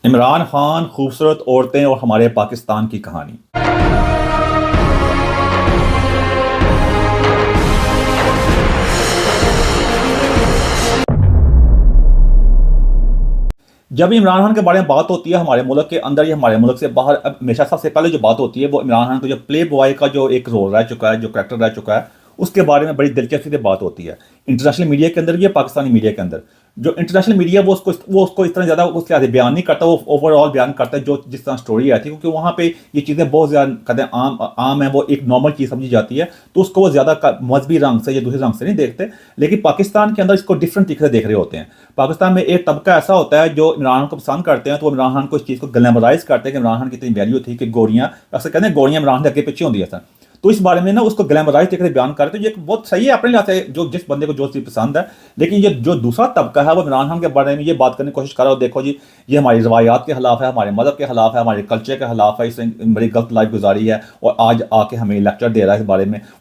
इमरान खान, खूबसूरत औरतें और हमारे पाकिस्तान की कहानी। जब इमरान खान के बारे में बात होती है हमारे मुल्क के अंदर या हमारे मुल्क से बाहर, अब हमेशा सबसे पहले जो बात होती है वो इमरान खान को जो प्ले बॉय का जो एक रोल रह चुका है, जो करेक्टर रह चुका है, उसके बारे में बड़ी दिलचस्पी से बात होती है। इंटरनेशनल मीडिया के अंदर भी है, पाकिस्तानी मीडिया के अंदर। जो इंटरनेशनल मीडिया वो उसको इस तरह ज़्यादा उसके आगे बयान नहीं करता, वो ओवरऑल बयान करता है जो जिस तरह स्टोरी आती है, क्योंकि वहाँ पे ये चीज़ें बहुत ज़्यादा कहते हैं आम आम है, वो एक नॉर्मल चीज़ समझी जाती है, तो उसको वो ज़्यादा मजहबी रंग से या दूसरे रंग से नहीं देखते। लेकिन पाकिस्तान के अंदर इसको डिफरेंट तरीके से देख रहे होते हैं। पाकिस्तान में एक तबका ऐसा होता है जो इमरान खान को पसंद करते हैं, तो वो इमरान खान को इस चीज़ को ग्लैमराइज करते हैं कि इमरान खान की इतनी वैल्यू थी कि गोरियां, अक्सर कहते हैं गोरियां इमरान खान के आगे पीछे होती है सर। तो इस बारे में ना उसको ग्लैमराइज तरीके से बयान करते हैं, ये बहुत सही है अपने लिहाज से, जो जिस बंदे को जो चीज़ पसंद है। लेकिन ये जो दूसरा तबका है वो इमरान खान के बारे में ये बात करने की कोशिश कर रहा है, देखो जी ये हमारी रवायात के खिलाफ है, हमारे मज़हब के खिलाफ है, हमारे कल्चर के खिलाफ है, इसने बड़ी गलत लाइफ गुजारी है और आज आके हमें लेक्चर दे रहा है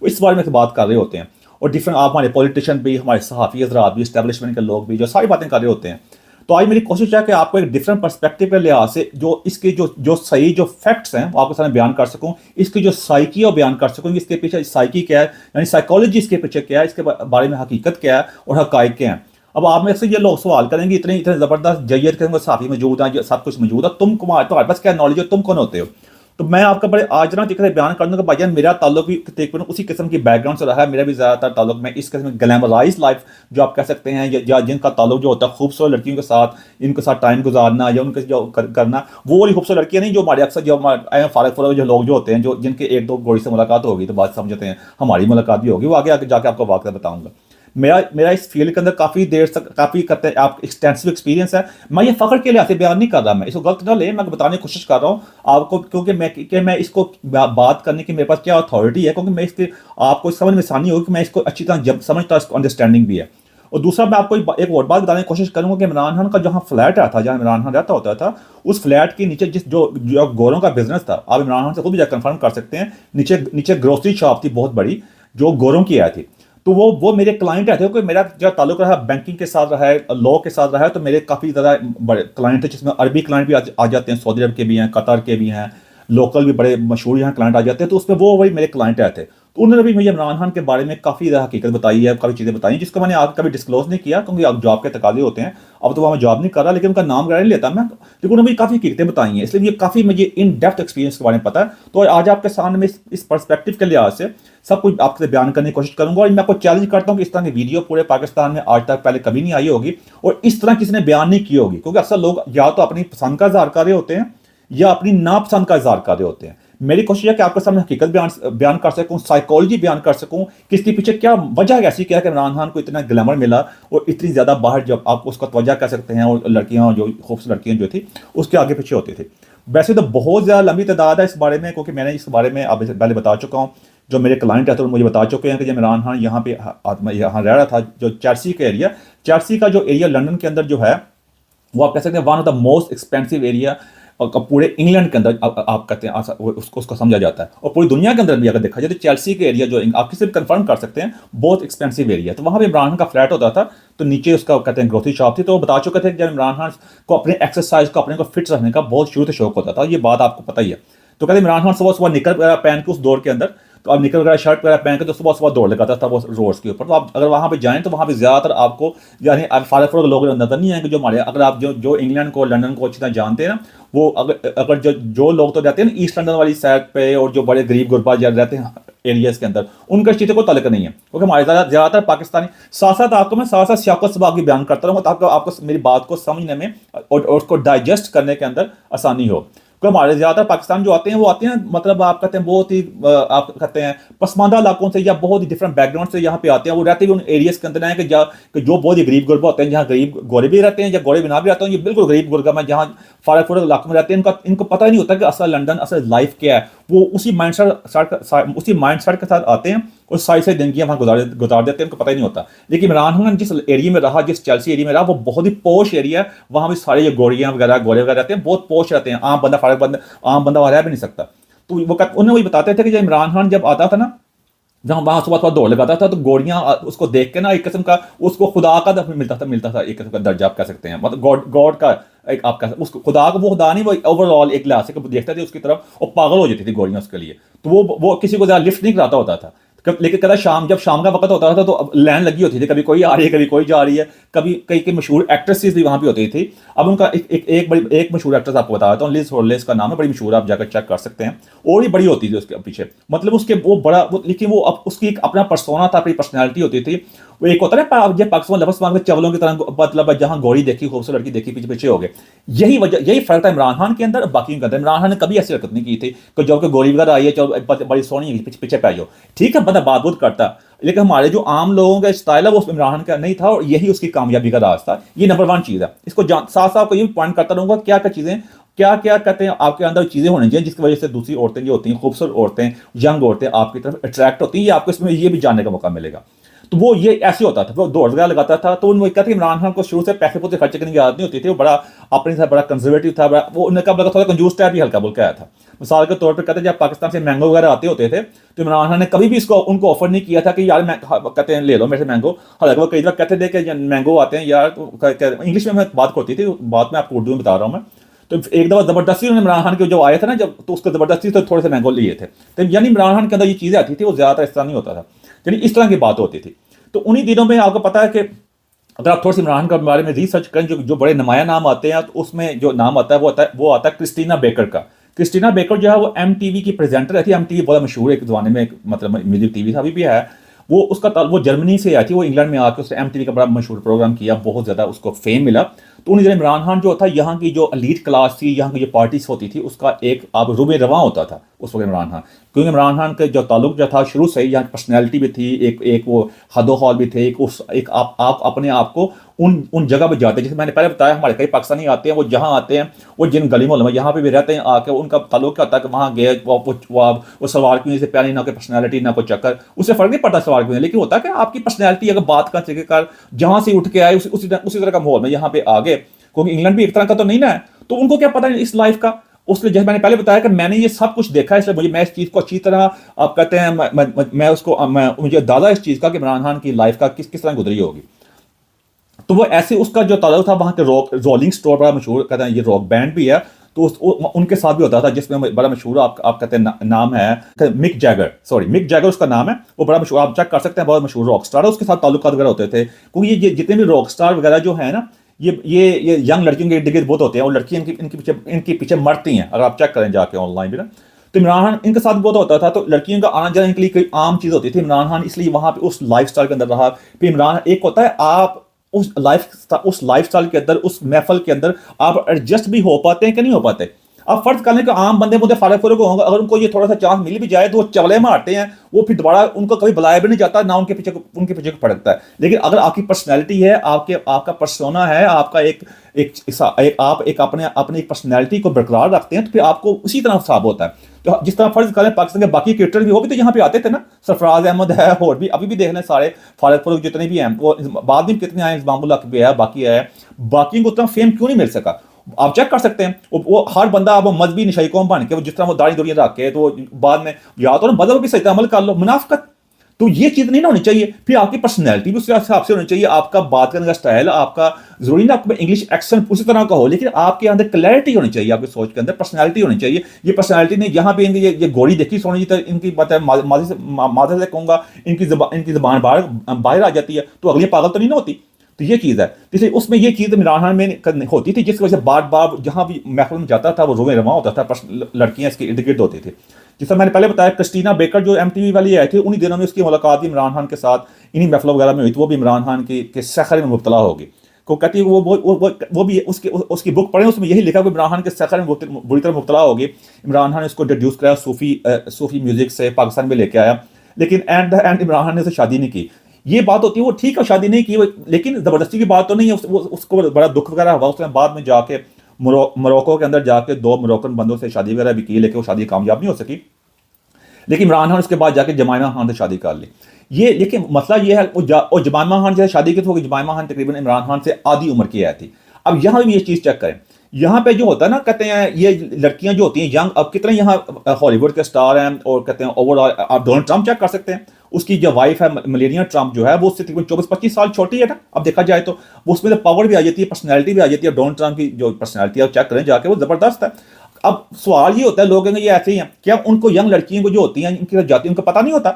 इस बारे में बात कर रहे होते हैं। और डिफरेंट आप हमारे पॉलिटिशियन भी, हमारे सहाफ़ी हज़रात भी, इस्टेब्लिशमेंट के लोग भी जो सारी बातें कर रहे होते हैं। तो आज मेरी कोशिश है कि आपको एक डिफरेंट पर्सपेक्टिव के लिहाज से जो इसके जो सही जो फैक्ट्स हैं वो आपके सामने बयान कर सकूं, इसकी जो साइकी है वो बयान कर सकूं, इसके पीछे साइकी क्या है, यानी साइकोलॉजी इसके पीछे क्या है, इसके बारे में हकीकत क्या है और हकाइक क्या है। अब आप में से ये लोग सवाल करेंगे, इतने इतने ज़बरदस्त जैद के साफी मौजूद हैं, सब कुछ मौजूद है, तुम तुम्हारे पास क्या नॉलेज है, तुम कौन होते हो? तो मैं आपका बड़े आज ना दिख रहे बयान कर दूंगा भाईजान, मेरा ताल्लुक भी तकरीबन उसी किस्म की बैकग्राउंड से रहा है। मेरा भी ज़्यादातर ताल्लुक में इस किस्म की ग्लैमराइज लाइफ जो आप कह सकते हैं, या जिनका ताल्लुक जो होता है खूबसूरत लड़कियों के साथ, इनके साथ टाइम गुजारना या उनके जो करना, वो वाली खूबसूरत लड़कियां नहीं जो हमारे अक्सर जो फारग फुरग जो लोग जो होते हैं, जो जिनके एक दो गोरी से मुलाकात होगी तो बात समझते हैं हमारी मुलाकात भी होगी, वो आगे आगे जाके आपको वाक़या बताऊंगा। मेरा मेरा इस फील्ड के अंदर काफ़ी देर तक काफ़ी करते हैं आप एक्सटेंसिव एक्सपीरियंस है। मैं ये फ़ख्र के लिए ऐसे बयान नहीं कर रहा, मैं इसको गलत ना ले, मैं बताने की कोशिश कर रहा हूँ आपको, क्योंकि मैं इसको बात करने की मेरे पास क्या अथॉरिटी है, क्योंकि मैं इसके आपको समझ में आसानी होगी कि मैं इसको अच्छी तरह जब समझता हूँ, इसको अंडरस्टैंडिंग भी है। और दूसरा मैं आपको एक और बात बताने की कोशिश करूंगा कि इमरान खान का जहाँ फ्लैट था, जहाँ इमरान खान रहता होता था, उस फ्लैट के नीचे जो गोरों का बिजनेस था, आप इमरान खान से खुद भी जाकर कंफर्म कर सकते हैं, नीचे नीचे ग्रोसरी शॉप थी बहुत बड़ी जो गोरों की आई थी। तो वो मेरे क्लाइंट थे, क्योंकि मेरा जो ताल्लुक रहा बैंकिंग के साथ रहा है, लॉ के साथ रहा है, तो मेरे काफ़ी ज़्यादा बड़े क्लाइंट थे, जिसमें अरबी क्लाइंट भी आ जाते हैं, सऊदी अरब के भी हैं, कतर के भी हैं, लोकल भी बड़े मशहूर यहाँ क्लाइंट आ जाते हैं। तो उसमें वो वही मेरे क्लाइंट आए थे, तो उन्होंने भी मुझे इमरान खान के बारे में काफ़ी ज़्यादा हकीकत बताई है, काफ़ी चीज़ें बताई जिसको मैंने आगे कभी डिस्क्लोज नहीं किया, क्योंकि अब जॉब के तकाजे होते हैं। अब तो वहाँ मैं जॉब नहीं कर रहा, लेकिन उनका नाम वगैरह नहीं लेता मैं, लेकिन उन्होंने मुझे काफ़ी हकीकतें बताई हैं, इसलिए मुझे काफ़ी मुझे इन डेप्थ एक्सपीरियंस के बारे में पता है। तो आज आपके सामने में इस पर्सपेक्टिव के लिहाज से सब कुछ आपसे बयान करने की कोशिश करूंगा। और मैं आपको चैलेंज करता हूं कि इस तरह की वीडियो पूरे पाकिस्तान में आज तक पहले कभी नहीं आई होगी और इस तरह किसी ने बयान नहीं की होगी, क्योंकि अक्सर लोग या तो अपनी पसंद का इजहार कर रहे होते हैं या अपनी नापसंद का इजहार कर रहे होते हैं। मेरी कोशिश है कि आपके सामने हकीकत बयान कर सकूं, साइकोलॉजी बयान कर सकूं कि इसके पीछे क्या वजह ऐसी क्या है कि इमरान खान को इतना ग्लैमर मिला और इतनी ज़्यादा बाहर, जब आप उसका तवज्जो कह सकते हैं, और लड़कियां जो खूबसूरत लड़कियां जो थी उसके आगे पीछे होती थी। वैसे तो बहुत ज़्यादा लंबी तादाद है इस बारे में, क्योंकि मैंने इस बारे में अब पहले बता चुका हूँ। जो मेरे क्लाइंट है तो मुझे बता चुके हैं कि जब इमरान खान यहाँ पे यहाँ रह रहा था, जो चेल्सी का एरिया, चेल्सी का जो एरिया लंदन के अंदर जो है, वो आप कह सकते हैं one of the most expensive area पूरे इंग्लैंड के अंदर आप कहते हैं, उसको समझा जाता है। और पूरी दुनिया के अंदर भी अगर देखा जाए तो चेल्सी के एरिया जो आप किसी भी कंफर्म कर सकते हैं बहुत एक्सपेंसिव एरिया। तो वहाँ पे इमरान खान का फ्लैट होता था, तो नीचे उसका कहते हैं ग्रोसरी शॉप थी। तो वो बता चुके थे कि जब इमरान खान को अपने एक्सरसाइज को अपने को फिट रखने का बहुत शुरू से शौक होता था, ये बात आपको पता ही है। तो कहते इमरान खान सुबह सुबह निकर वगैरह पहन के उस दौर के अंदर, तो आप निकल वगैरह शर्ट वगैरह पहन के तो सुबह सुबह दौड़ लगाता था वो रोड्स के ऊपर। तो आप अगर वहाँ पे जाएं तो वहाँ पे ज़्यादातर आपको यानी फारग फुरग लोग नजर नहीं आएंगे, जो हमारे अगर आप जो इंग्लैंड को लंदन को अच्छी तरह जानते हैं ना, वो अगर जो लोग तो रहते हैं ना ईस्ट लंदन वाली साइड पे, और जो बड़े गरीब गुरबा रहते हैं एरियाज के अंदर, उनका चीज़ों को ताल्लुक नहीं है, क्योंकि हमारे ज़्यादातर पाकिस्तानी साथ साथ आपको मैं साथ साथ सियासत सबाक भी बयान करता रहूँगा, ताकि आपको मेरी बात को समझने में और उसको डाइजेस्ट करने के अंदर आसानी हो। क्योंकि हमारे ज़्यादातर पाकिस्तान जो आते हैं वो आते हैं, मतलब आप कहते हैं बहुत ही आप कहते हैं पसमानदा इलाकों से या बहुत ही डिफरेंट बैकग्राउंड से यहाँ पे आते हैं। वो रहते भी उन एरियाज के अंदर हैं कि जो बहुत ही गरीब गुरबा होते हैं, जहाँ गरीब गोरे भी रहते हैं या गोरे बिना भी रहते हैं, ये बिल्कुल गरीब गुरबा में जहाँ फारग फुरग इलाकों में रहते हैं, इनको पता ही नहीं होता कि असल लंदन असल लाइफ क्या है। वो उसी माइंड सेट के साथ आते हैं और सारी सारी जिंदगी वहाँ गुजार देते हैं, उनको पता ही नहीं होता। लेकिन इमरान खान जिस एरिया में रहा, जिस चेल्सी एरिया में रहा, वो बहुत ही पोश एरिया है। वहाँ भी सारे जो गोरियाँ वगैरह गोरे वगैरह रहते हैं, बहुत पोश रहते हैं, आम बंदा वहाँ रह भी नहीं सकता। तो वो उन्हें वही बताते थे कि जब इमरान खान जब आता था ना, जहाँ वहाँ सुबह सुबह दौड़ लगाता था तो गोलियां उसको देख के ना एक किस्म का उसको खुदा का मिलता था एक किस्म का दर्जा आप कह सकते हैं, मतलब गॉड गॉड का एक आप कह उसको खुदा को, वो खुदा नहीं, वो ओवरऑल एक लिहाज से देखते थे उसकी तरफ और पागल हो जाती थी गोलियां उसके लिए। तो वो किसी को ज़्यादा लिफ्ट नहीं कराता होता था। लेकिन कदा जब शाम का वक्त होता था तो लाइन लगी होती थी, कभी कोई आ रही है कभी कोई जा रही है, कभी कई कई मशहूर एक्ट्रेसेस भी वहाँ पे होती थी। अब उनका एक मशहूर एक्ट्रेस आपको बता देता हूँ, लिज होरलेस का नाम है, बड़ी मशहूर, आप जाकर चेक कर सकते हैं। और भी बड़ी होती थी उसके पीछे, मतलब उसके वो बड़ा लेकिन वो अब उसकी एक अपना पर्सोना था, अपनी पर्सनैलिटी होती थी। वो एक होता है ना पाकिस्तान लफ्स मांग चावलों की तरह, मतलब जहाँ गोरी देखी खूबसूरत लड़की देखी पीछे पीछे हो गए। यही फर्क था इमरान खान के अंदर बाकी के अंदर। इमरान खान ने कभी ऐसी हरकत नहीं की थी कि जब गोली वगैरह आई है चलो बड़ी सोनी है पीछे पीछे पै जाओ, ठीक है, बंदा बात बुत करता, लेकिन हमारे जो आम लोगों का स्टाइल है वो इमरान खान का नहीं था, और यही उसकी कामयाबी का राज था। ये नंबर वन चीज़ है। इसको साथ साथ को ये पॉइंट करता रहूंगा क्या क्या चीज़ें, क्या क्या कहते हैं आपके अंदर चीज़ें होनी चाहिए जिसकी वजह से दूसरी औरतें जो होती हैं, खूबसूरत औरतें, यंग औरतें आपकी तरफ अट्रैक्ट होती हैं, ये आपको इसमें ये भी जानने का मौका मिलेगा। तो वो ये ऐसे होता था, वो दौड़ वगैरह लगाता था। तो उन्होंने कहते इमरान खान को शुरू से पैसे पूसे खर्च करने की आदत नहीं होती थी, वो बड़ा अपने साथ बड़ा कंजर्वेटिव था, बड़ा वो उन्हें कब लगा थोड़ा कंजूस टाइप भी हल्का बोल के आया था। मिसाल के तौर पर कहते जब पाकिस्तान से मैंगो वगैरह आते होते थे तो इमरान खान ने कभी भी इसको उनको ऑफर नहीं किया था कि यार मैं कहते हैं ले लो मेरे से मैंगो। हालांकि वो कई बार कहते थे कि मैंगो आते हैं यार, तो इंग्लिश में मैं बात होती थी, बात में आपको उर्दू में बता रहा हूँ मैं। तो एक दफा जबरदस्ती उन्होंने इमरान खान के जो आए थे ना जब, तो उसको जबरदस्ती तो थोड़े से मैंगो लिए थे। तो यानी इमरान खान के अंदर ये चीज़ें आती थी, वो ज़्यादातर इस तरह नहीं होता था, यानी इस तरह की बात होती थी। तो उन्हीं दिनों में आपको पता है कि अगर आप थोड़ा सा इमरान के बारे में रिसर्च करें, जो बड़े नुमाया नाम आते हैं, तो उसमें जो नाम आता है वो आता है क्रिस्टीना बेकर का। क्रिस्टीना बेकर जो है वो MTV की प्रेजेंटर रहती है। MTV बहुत मशहूर एक ज़माने में, मतलब म्यूजिक टीवी था, अभी भी है। वो जर्मनी से आई थी, वो इंग्लैंड में आके उसने MTV का बड़ा मशहूर प्रोग्राम किया, बहुत ज़्यादा उसको फेम मिला। तो उन्हीं इमरान खान जो था, यहाँ की जो एलीट क्लास थी, यहाँ की जो पार्टीज होती थी, उसका एक आप रुबे रवां होता था उस वक्त इमरान खान, क्योंकि इमरान खान का जो ताल्लुक जो था शुरू से ही, यहाँ पर्सनैलिटी भी थी, एक वो हदो हौल भी थे, एक आप अपने आप को उन जगह पे जाते हैं, जैसे मैंने पहले बताया हमारे कई पाकिस्तानी आते हैं, वो जहाँ आते हैं, वो जिन गली मोहल्लों में यहाँ पे भी रहते हैं आके, उनका ताल्लुक क्या होता है कि वहाँ गए वो सलवार क्यों से प्यारी, ना कोई पर्सनैलिटी ना कोई चक्कर, उससे फर्क नहीं पड़ता सलवार क्यों, लेकिन होता है कि आपकी पर्सनैलिटी अगर बात का तरीकेकार जहाँ से उठ के आए उसी तरह का माहौल में यहाँ पे आ गए, क्योंकि इंग्लैंड भी एक तरह का तो नहीं ना है, तो उनको क्या पता इस लाइफ का। उसलिए जैसे मैंने पहले बताया कि मैंने ये सब कुछ देखा है, इसलिए मैं इस चीज़ को अच्छी तरह, आप कहते हैं मैं उसको मुझे अंदाजा इस चीज़ का कि इमरान खान की लाइफ का किस तरह गुजरी होगी। तो वो ऐसे उसका जो ताल्लुक था वहाँ के रोलिंग स्टोर बड़ा मशहूर, कहते हैं ये रॉक बैंड भी है, तो उनके साथ भी होता था, जिसमें बड़ा मशहूर आप कहते हैं नाम है मिक जैगर उसका नाम है, वो बड़ा मशहूर, आप चेक कर सकते हैं, बहुत मशहूर रॉक स्टार है, उसके साथ ताल्लुकात वगैरह होते थे, क्योंकि ये जितने भी रॉक स्टार वगैरह जो है ना, ये यंग लड़कियों के इर्द गिर्द बहुत होते हैं, और लड़कियां इनके पीछे मरती हैं, अगर आप चेक करें जाके ऑनलाइन भी ना। तो इमरान खान इनके साथ बहुत होता था, तो लड़कियों का आना जाना इनके लिए कोई आम चीज़ होती थी। इमरान खान इसलिए वहाँ पे उस लाइफ स्टाइल के अंदर रहा। फिर इमरान एक होता है आप उस लाइफ स्टाइल के अंदर, उस महफल के अंदर आप एडजस्ट भी हो पाते हैं कि नहीं हो पाते। आप फर्ज कर लें कि आम बंदे मुझे फारग फुरग होंगे, अगर उनको ये थोड़ा सा चांस मिल भी जाए तो वो चवले मारते हैं, वो फिर दोबारा उनको कभी बुलाया भी नहीं जाता, ना उनके पीछे पड़ता है। लेकिन अगर आपकी पर्सनैलिटी है, आपका पर्सोना है, आपका आप एक अपने एक पर्सनैलिटी को बरकरार रखते हैं, तो फिर आपको उसी तरह साफ होता है। तो जिस तरह फर्ज करें पाकिस्तान के बाकी क्रिकेटर भी, वो भी तो यहाँ पे आते थे ना, सरफराज अहमद है, और भी अभी भी देख लें सारे फारग फुरग जितने भी हैं, वो बाद में कितने आए, इस्मामुल्लाह भी है, बाकी है, बाकी को उतना फेम क्यों नहीं मिल सका। आप चेक कर सकते हैं, वो हर बंदा अब मजहबी नशाई कौम बन के, वो जिस तरह वो दाढ़ी दुढ़ी रख के, तो बाद में या तो मजहब भी सही अमल कर लो, मुनाफिकत, तो ये चीज़ नहीं ना होनी चाहिए। फिर आपकी पर्सनैलिटी भी उस हिसाब से होनी चाहिए, आपका बात करने का स्टाइल, आपका जरूरी ना आपका इंग्लिश एक्सेंट उसी तरह का हो, लेकिन आपके अंदर क्लैरिटी होनी चाहिए, आपकी सोच के अंदर पर्सनैलिटी होनी चाहिए। ये पर्सनैलिटी नहीं, यहाँ पे इनकी ये गोरी देखी सोनी तो इनकी बात है, माजे से कहूँगा, इनकी जबान बाहर आ जाती है, तो अगली पागल तो नहीं ना होती। तो ये चीज़ है, इसलिए उसमें ये चीज़ इमरान खान में होती थी, जिसकी वजह से बार बार जहाँ भी महफिल में जाता था वो रोवे रवां होता था, लड़कियाँ इसके इर्द गिर्द होती थी। जिससे मैंने पहले बताया क्रिस्टीना बेकर जो MTV वाली आई थी, उन्हीं दिनों में उसकी मुलाकात भी इमरान खान के साथ इन्हीं महफिल वगैरह में हुई थी। वो भी इमरान खान के सखर में मुब्तला होगी, को कहती है वो भी उसकी बुक पढ़ें, उसमें यही लिखा कि इमरान खान के सखर में बुरी तरह मुब्तला होगी। इमरान खान ने उसको इंट्रोड्यूस कराया सूफी म्यूजिक से, पाकिस्तान में लेके आया, लेकिन एंड इमरान खान ने उससे शादी नहीं की। ये बात होती है, वो ठीक है शादी नहीं की, लेकिन ज़बरदस्ती की बात तो नहीं है। उसको बड़ा दुख वगैरह हुआ, उसने बाद में जाके मोरक्को के अंदर जाके 2 मोरक्कन बंदों से शादी वगैरह भी की, लेकिन वो शादी कामयाब नहीं हो सकी। लेकिन इमरान खान उसके बाद जाके जमाइमा खान से शादी कर ली। ये लेकिन मसला ये है, और जमाइमा खान से शादी की तो जमाइमा खान तकरीबन इमरान खान से आधी उम्र की आई थी। अब यहाँ भी ये चीज़ चेक करें, यहाँ पे जो होता है ना, कहते हैं ये लड़कियां जो होती हैं यंग, अब कितने यहाँ हॉलीवुड के स्टार हैं, और कहते हैं ओवरऑल आप डोनाल्ड ट्रंप चेक कर सकते हैं, उसकी जो वाइफ है मेलेनिया ट्रंप जो है वो उससे तकरीबन 24-25 साल छोटी है ना, अब देखा जाए तो वो उसमें पावर भी आ जाती है, पर्सनैलिटी भी आ जाती है। डोनाल्ड ट्रंप की जो पर्सनैलिटी है चेक करें जाके, वो ज़बरदस्त है। अब सवाल ये होता है, लोग कहेंगे ये ऐसे ही हैं, क्या उनको यंग लड़कियों को जो होती हैं इनकी जाती है उनको पता नहीं होता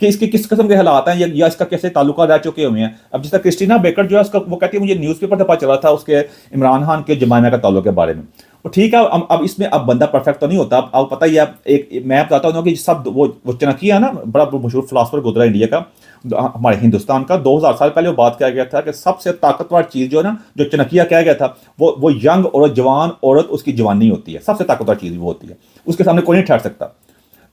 कि इसके किस किस्म के हालात हैं या इसका कैसे ताल्लुका रह चुके हुए हैं। अब जिस तरह क्रिस्टीना बेकर जो है उसका, वो कहती है मुझे न्यूज़पेपर से पता चला था उसके इमरान खान के जमाना का ताल्लुक के बारे में। तो ठीक है, अब इसमें अब बंदा परफेक्ट तो नहीं होता। अब पता ही है, एक मैं बताता हूँ कि सब वो चनकिया ना, बड़ा मशहूर फिलासफर गुजरा इंडिया का, हमारे हिंदुस्तान का, 2000 साल पहले वो बात किया गया था कि सबसे ताकतवर चीज़ जो है ना, जो चनकिया कहा गया था, वो यंग और जवान औरत, उसकी जवानी होती है, सबसे ताकतवर चीज़ वो होती है, उसके सामने कोई नहीं ठहर सकता।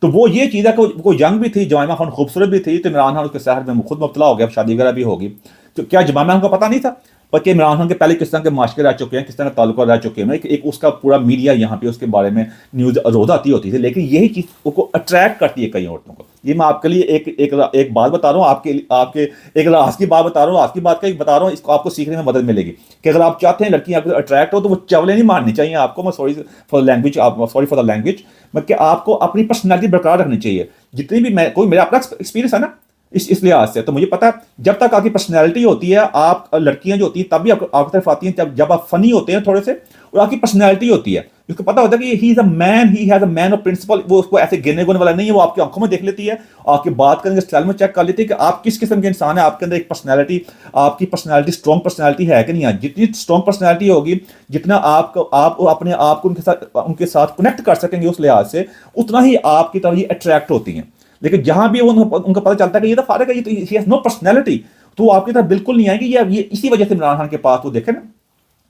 तो वो ये चीज़ है कि वो यंग भी थी, जमाइमा खान खूबसूरत भी थी, तो इमरान खान उसके शहर में खुद मुब्तला हो गया, शादी वगैरह भी होगी। तो क्या जमाइमा खान को पता नहीं था? बल्कि इमरान खान के पहले किस तरह के माशरे रह चुके हैं, किस तरह का ताल्लुक रह चुके हैं, एक उसका पूरा मीडिया यहाँ पे उसके बारे में न्यूज़ रोज़ आती होती थी। लेकिन यही चीज़ उसको अट्रैक्ट करती है कई औरतों को। ये मैं आपके लिए एक बात बता रहा हूँ, आपके एक राज की बात बता रहा हूँ, आज की बात का एक बता रहा हूँ, इसको आपको सीखने में मदद मिलेगी कि अगर आप चाहते हैं लड़की आपको अट्रैक्ट हो तो वो चवले नहीं मारनी चाहिए आपको। मैं सॉरी फॉर द लैंग्वेज, कि आपको अपनी पर्सनैलिटी बरकरार रखनी चाहिए। जितनी भी कोई मेरा अपना एक्सपीरियंस है ना इस लिहाज से, तो मुझे पता है जब तक आपकी पर्सनैलिटी होती है, आप लड़कियां जो होती हैं तब भी आपकी तरफ आती हैं जब आप फनी होते हैं थोड़े से, और आपकी पर्सनैलिटी होती है, उसको पता होता है कि he is a man, he has a man of principle. वो उसको ऐसे गिरने गुने वाला नहीं है, वो आपकी आंखों में देख लेती है, आपकी बात करने के स्टाइल में चेक कर लेती है कि आप किस किस्म के इंसान है, आपके अंदर एक पर्सनैलिटी, आपकी पर्सनैलिटी स्ट्रॉन्ग पर्सनैलिटी है कि नहीं है। जितनी स्ट्रॉन्ग पर्सनैलिटी होगी, जितना आप अपने आप को उनके साथ कनेक्ट कर सकेंगे उस लिहाज से, उतना ही आपकी तरफ ये अट्रैक्ट होती हैं। लेकिन जहां भी उनको पता चलता है कि ये तो फारिग है, ये तो ही हैज नो पर्सनैलिटी, तो वो आपकी तरफ बिल्कुल नहीं आएगी। ये इसी वजह से इमरान खान के पास वो देखे ना,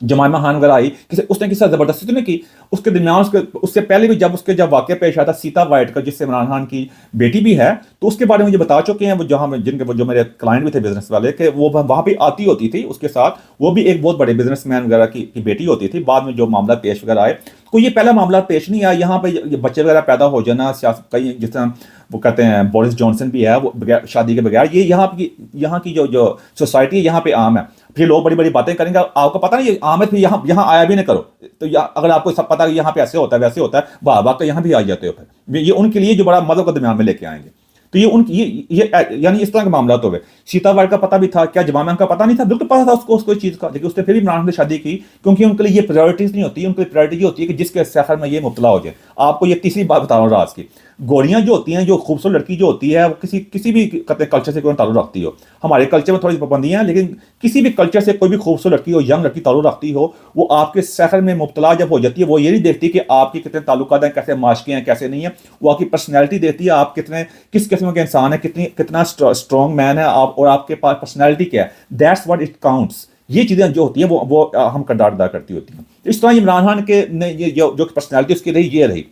जमाइमा खान वगैरह आई, उसने किसी जबरदस्ती तो नहीं की। उसके दरमियान उससे पहले भी जब वाक़या पेश आया था सीता वाइट का, जिससे इमरान खान की बेटी भी है, तो उसके बारे में मुझे बता चुके हैं वो जो मेरे क्लाइंट भी थे बिजनेस वाले, कि वो वहाँ पे आती होती थी उसके साथ, वो भी एक बहुत बड़े बिजनेसमैन वगैरह की बेटी होती थी। बाद में जो मामला पेश वगैरह आए, कोई ये पहला मामला पेश नहीं आया। यहाँ पे बच्चे वगैरह पैदा हो जाना, कई जिस तरह वो कहते हैं बोरिस जॉनसन भी है, वो शादी के बगैर, ये यहाँ की जो सोसाइटी है यहाँ पे आम है। फिर लोग बड़ी बड़ी बातें करेंगे, आपको पता नहीं आम है, फिर यहाँ आया भी नहीं करो। तो अगर आपको सब पता है यहाँ पे ऐसे होता है वैसे होता है, वाह तो यहाँ भी आ जाते हो, फिर ये उनके लिए जो बड़ा मदद को दरमियान में लेके आएंगे। तो ये यानी इस तरह के मामला तो हुए। सीता वाइट का पता भी था, क्या जमाइमा का पता नहीं था? बिल्कुल पता था उसको चीज़ का, लेकिन उसने फिर भी इमरान खान से शादी की, क्योंकि उनके लिए ये प्रायोरिटीज नहीं होती। उनकी प्रायोरिटी ये होती है कि जिसके सफर में ये मुब्तला हो जाए। आपको ये तीसरी बात बता रहा हूँ राज की, गोरियां जो होती हैं, जो खूबसूरत लड़की जो होती है, वो किसी भी कल्चर से कोई ताल्लुक रखती हो। हमारे कल्चर में थोड़ी पाबंदियां हैं, लेकिन किसी भी कल्चर से कोई भी खूबसूरत लड़की हो, यंग लड़की ताल्लुक रखती हो, वो आपके सहर में मुब्तला जब हो जाती है, वो ये नहीं देखती कि आपके कितने ताल्लुकात हैं, कैसे माशके हैं, कैसे नहीं है। वो आपकी पर्सनैलिटी देखती है, आप किस किस्म के इंसान है, कितना स्ट्रॉन्ग मैन है आप, और आपके पास पर्सनैलिटी क्या है। That's what it counts. ये चीज़ें जो होती हैं वो हम किरदार अदा करती होती हैं। इस तरह इमरान खान के ने ये जो पर्सनैलिटी उसकी रही, ये रही।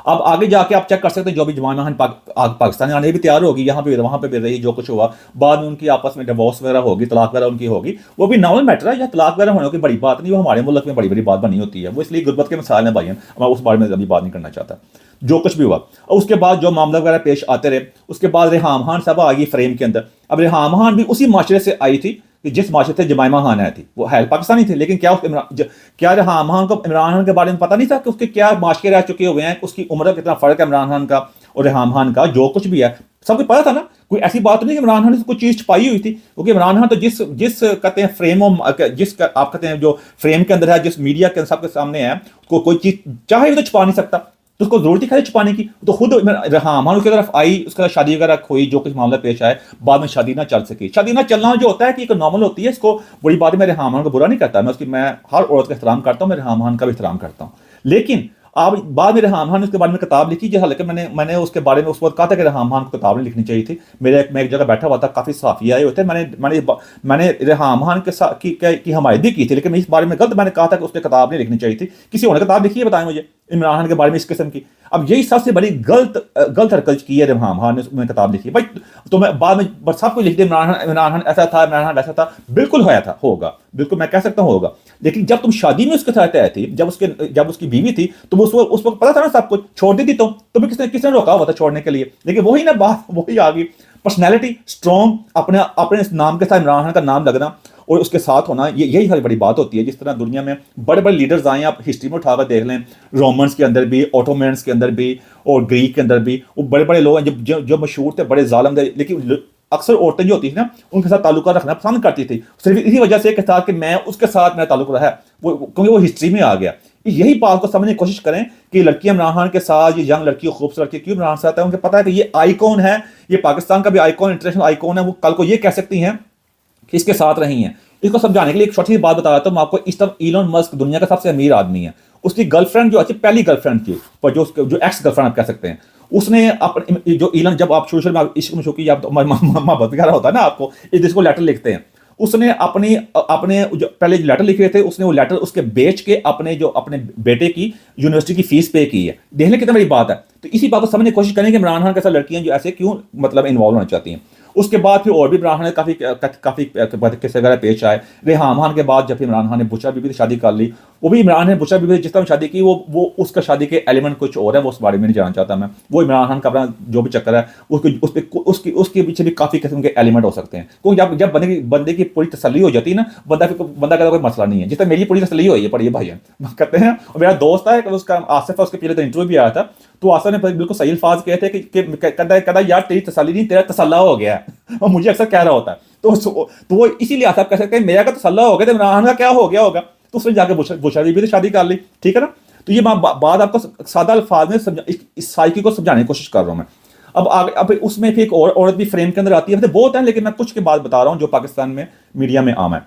अब आगे जाके आप चेक कर सकते हैं, जो भी जमाइमा खान पाकिस्तान आने भी तैयार होगी, यहाँ पे वहाँ पे भी रही, जो कुछ हुआ बाद में उनकी आपस में डिवोर्स वगैरह होगी, तलाक वगैरह उनकी होगी, वो भी नॉर्मल मैटर है। या तलाक वगैरह होने की बड़ी बात नहीं, वो हमारे मुल्क में बड़ी बड़ी बात बनी होती है, वो इसलिए गुर्बत के मसाइल में भाई, मैं उस बारे में अभी बात नहीं करना चाहता। जो कुछ भी हुआ, और उसके बाद जो मामला वगैरह पेश आते रहे, उसके बाद रेहाम खान साहब आ गई फ्रेम के अंदर। अब रेहाम खान भी उसी माशरे से आई थी कि जिस माशरे से जमाइमा खान आई थी, वो है पाकिस्तानी थे, लेकिन क्या रेहाम खान को इमरान खान के बारे में पता नहीं था कि उसके क्या माशरे रह चुके हुए हैं, उसकी उम्र का कितना फ़र्क है इमरान खान का और रेहाम खान का, जो कुछ भी है सबको पता था ना। कोई ऐसी बात नहीं कि इमरान खान ने कोई चीज़ छुपाई हुई थी, क्योंकि इमरान खान तो जिस कहते हैं फ्रेम, जिस आप कहते हैं जो फ्रेम के अंदर है, जिस मीडिया के सबके सामने है, कोई चीज़ चाहे तो छुपा नहीं सकता, तो उसको जरूरत ही छुपाने की। तो खुद रेहाम खान उसकी तरफ आई, उसके साथ शादी वगैरह हुई, जो कुछ मामला पेश आए, बाद में शादी ना चल सकी। शादी ना चलना जो होता है कि एक नॉर्मल होती है, इसको बड़ी बात है। मैं रेहाम खान को बुरा नहीं करता, मैं हर औरत का एहतराम करता हूँ, मैं रेहाम खान का भी एहतराम करता हूँ। लेकिन आप बाद में रेहाम खान ने उसके बारे में किताब लिखी, जो हालांकि मैंने उसके बारे में उस वक्त कहा था कि रेहाम खान को किताब नहीं लिखनी चाहिए थी। मैं एक जगह बैठा हुआ था, काफ़ी सहाफ़ी आए होते, मैंने रेहाम खान के साथ की हमायत भी की थी, लेकिन इस बारे में गलत मैंने कहा था कि उसने किताब नहीं लिखनी चाहिए थी। किसी और ने किताब लिखी है बताएं मुझे इमरान खान के बारे में इस किस्म की। अब यही सबसे बड़ी गलत हरकत की है रेहाम खान ने किताब लिखी भाई। तो मैं बाद में सब कुछ लिख दिया, इमरान खान ऐसा था, इमरान खान वैसा था, बिल्कुल होया था, होगा, बिल्कुल मैं कह सकता हूँ होगा। लेकिन जब तुम शादी में उसके साथ आए थे, जब उसकी बीवी थी, तो उस वक्त पता था ना सब कुछ, छोड़ दी थी तो तुम्हें किसने रोका हुआ था छोड़ने के लिए। लेकिन वही ना बात वही आ गई, पर्सनैलिटी स्ट्रॉन्ग, अपने अपने नाम के साथ इमरान खान का नाम लगना और उसके साथ होना, ये यही सारी बड़ी बात होती है। जिस तरह दुनिया में बड़े बड़े लीडर्स आए हैं, आप हिस्ट्री में उठाकर देख लें, रोमन्स के अंदर भी, ऑटोमन्स के अंदर भी और ग्रीक के अंदर भी, वो बड़े बड़े लोग हैं जो मशहूर थे, बड़े जालिम थे, लेकिन अक्सर औरतें जो होती थी ना, उनके साथ ताल्लुका रखना पसंद करती थी, सिर्फ इसी वजह से के साथ कि मैं उसके साथ मेरा ताल्लुक रहा है, वो क्योंकि वो हिस्ट्री में आ गया। यही बात को समझने की कोशिश करें कि लड़कियां इमरान खान के साथ, ये यंग लड़की, खूबसूरत लड़की क्यों इमरान साथ है, उनको पता है कि ये आइकॉन है, ये पाकिस्तान का भी आइकॉन, इंटरनेशनल आइकॉन है, वो कल को ये कह सकती हैं कि इसके साथ रही हैं। इसको समझाने के लिए एक छोटी सी बात बता रहा था मैं आपको। इस तरफ इलोन मस्क दुनिया का सबसे अमीर आदमी है, उसकी गर्लफ्रेंड जो अच्छी पहली गर्लफ्रेंड थी, पर जो एक्स गर्लफ्रेंड आप कह सकते हैं, उसने अपने जो इलन, जब आप शुरू में इश्क में शौकी आप मोहब्बत वगैरह होता है ना आपको, इस जिसको लेटर लिखते हैं, उसने अपने अपने जो पहले लेटर लिखे थे, उसने वो लेटर उसके बेच के अपने बेटे की यूनिवर्सिटी की फीस पे की है। देख लें कितनी बड़ी बात है। तो इसी बात को समझने की कोशिश करें कि इमरान खान के साथ लड़कियां जो ऐसे क्यों मतलब इन्वॉल्व होना चाहती हैं। उसके बाद फिर और भी इमरान खान ने काफ़ी किस्से वगैरह पेश आए। रेहान खान के बाद जब इमरान खान ने बुशरा बीबी से शादी कर ली, वो भी इमरान ने बुशरा बीबी से जिस तरह शादी की, वो उसका शादी के एलिमेंट कुछ और है, वो उस बारे में नहीं जानना चाहता मैं। वो इमरान खान का अपना जो भी चक्कर है, उसके पीछे भी काफ़ी किस्म के एलिमेंट हो सकते हैं। क्योंकि जब बंदे की पूरी तसल्ली हो जाती है ना, बंदा कहता कोई मसला नहीं है, जिस तरह मेरी पूरी तसल्ली हुई है, पढ़िए भाई कहते हैं। और मेरा दोस्त है, उसका आसिफ है, उसके पहले तो इंटरव्यू भी आया था, तो आसिफ ने बिल्कुल सही अल्फाज कहे थे कि कहता यार तेरी तसल्ली नहीं, तेरा तसल्ला हो गया है। और मुझे अक्सर कह रहा होता है, तो वो इसीलिए आसिफ कह सकते हैं मेरा का तसल्ला हो गया, तो इमरान का क्या हो गया होगा, तो उसने जाके बुशरा बीबी से शादी कर ली, ठीक है ना। तो ये बात आपको सादा अल्फाज में इस साइकी को समझाने की कोशिश कर रहा हूँ मैं। अब आगे अब उसमें फिर एक और औरत भी फ्रेम के अंदर आती है, बहुत है, लेकिन मैं कुछ के बाद बता रहा हूँ जो पाकिस्तान में मीडिया में आम है।